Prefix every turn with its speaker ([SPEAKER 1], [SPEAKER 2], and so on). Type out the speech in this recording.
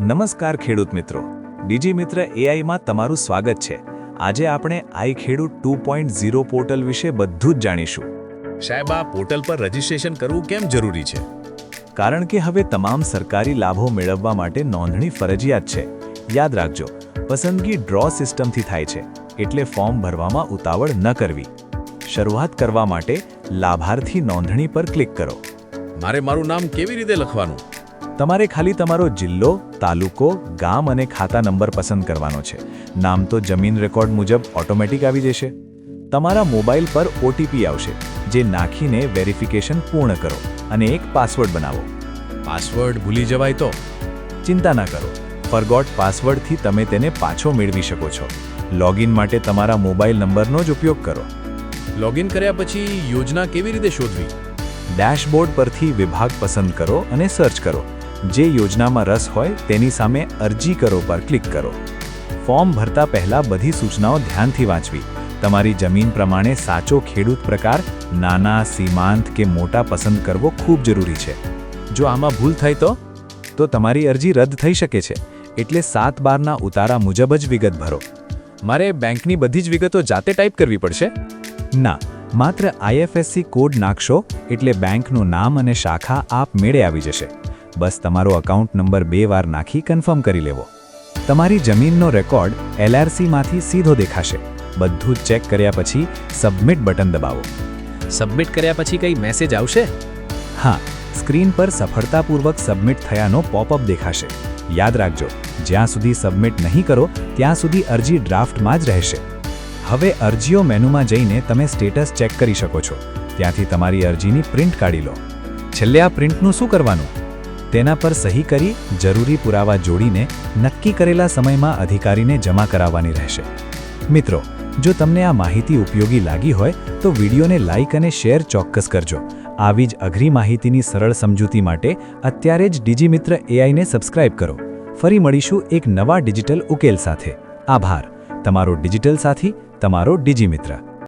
[SPEAKER 1] નમસ્કાર ખેડૂત મિત્રો, ડીજી મિત્ર એઆઈમાં તમારું સ્વાગત છે। આજે આપણે આઈ ખેડૂત 2.0 પોર્ટલ વિશે બધું જ જાણીશું।
[SPEAKER 2] સાહેબ, આ પોર્ટલ પર રજીસ્ટ્રેશન કરવું કેમ જરૂરી છે?
[SPEAKER 1] કારણ કે હવે તમામ સરકારી લાભો મેળવવા માટે નોંધણી ફરજિયાત છે। યાદ રાખજો, પસંદગી ડ્રો સિસ્ટમથી થાય છે, એટલે ફોર્મ ભરવામાં ઉતાવળ ન કરવી। શરૂઆત કરવા માટે લાભાર્થી નોંધણી પર ક્લિક કરો।
[SPEAKER 2] મારે મારું નામ કેવી રીતે લખવાનું?
[SPEAKER 1] તમારે ખાલી તમારો જિલ્લો, તાલુકો, ગામ અને ખાતા નંબર પસંદ કરવાનો છે। નામ તો જમીન રેકોર્ડ મુજબ ઓટોમેટિક આવી જશે। તમારા મોબાઈલ પર ઓટીપી આવશે, જે નાખીને વેરિફિકેશન પૂર્ણ કરો અને એક પાસવર્ડ બનાવો।
[SPEAKER 2] પાસવર્ડ ભૂલી જવાય તો?
[SPEAKER 1] ચિંતા ના કરો, ફરગોટ પાસવર્ડથી તમે તેને પાછો મેળવી શકો છો। લોગિન માટે તમારા મોબાઈલ નંબરનો જ ઉપયોગ કરો।
[SPEAKER 2] લોગિન કર્યા પછી યોજના કેવી રીતે શોધવી?
[SPEAKER 1] ડેશબોર્ડ પરથી વિભાગ પસંદ કરો અને સર્ચ કરો। જે યોજનામાં રસ હોય તેની સામે અરજી કરો પર ક્લિક કરો। ફોર્મ ભરતા પહેલા બધી સૂચનાઓ ધ્યાનથી વાંચવી। તમારી જમીન પ્રમાણે સાચો ખેડૂત પ્રકાર, નાના, સીમાંત કે મોટા પસંદ કરવો ખૂબ જરૂરી છે। જો આમાં ભૂલ થાય તો તમારી અરજી રદ થઈ શકે છે, એટલે 7/12ના ઉતારા મુજબ જ વિગત ભરો।
[SPEAKER 2] મારે બેંકની બધી જ વિગતો જાતે ટાઈપ કરવી પડશે?
[SPEAKER 1] ના, માત્ર આઈએફએસસી કોડ નાખશો એટલે બેંકનું નામ અને શાખા આપમેળે આવી જશે। બસ તમારો એકાઉન્ટ નંબર 2 વાર નાખી કન્ફર્મ કરી લેવો। તમારી જમીનનો રેકોર્ડ એલઆરસીમાંથી સીધો દેખાશે। બધું જ ચેક કર્યા પછી સબમિટ બટન દબાવો।
[SPEAKER 2] સબમિટ કર્યા પછી કંઈ મેસેજ આવશે?
[SPEAKER 1] હા, સ્ક્રીન પર સફળતાપૂર્વક સબમિટ થયાનો પોપઅપ દેખાશે। યાદ રાખજો, જ્યાં સુધી સબમિટ નહીં કરો ત્યાં સુધી અરજી ડ્રાફ્ટમાં જ રહેશે। હવે અરજીઓ મેનુમાં જઈને તમે સ્ટેટસ ચેક કરી શકો છો। ત્યાંથી તમારી અરજીની પ્રિન્ટ કાઢી લો। છેલ્લે આ પ્રિન્ટનું શું કરવાનું? તેના પર સહી કરી જરૂરી પુરાવા જોડીને નક્કી કરેલા સમયમાં અધિકારીને જમા કરાવવાની રહેશે। મિત્રો, જો તમને આ માહિતી ઉપયોગી લાગી હોય તો વિડીયોને લાઇક અને શેર ચોક્કસ કરજો। આવી જ અઘરી માહિતીની સરળ સમજૂતી માટે અત્યારે જ ડીજી મિત્ર એઆઈને સબસ્ક્રાઇબ કરો। ફરી મળીશું એક નવા ડિજિટલ ઉકેલ સાથે। આભાર। તમારો ડિજિટલ સાથી, તમારો ડીજી મિત્ર।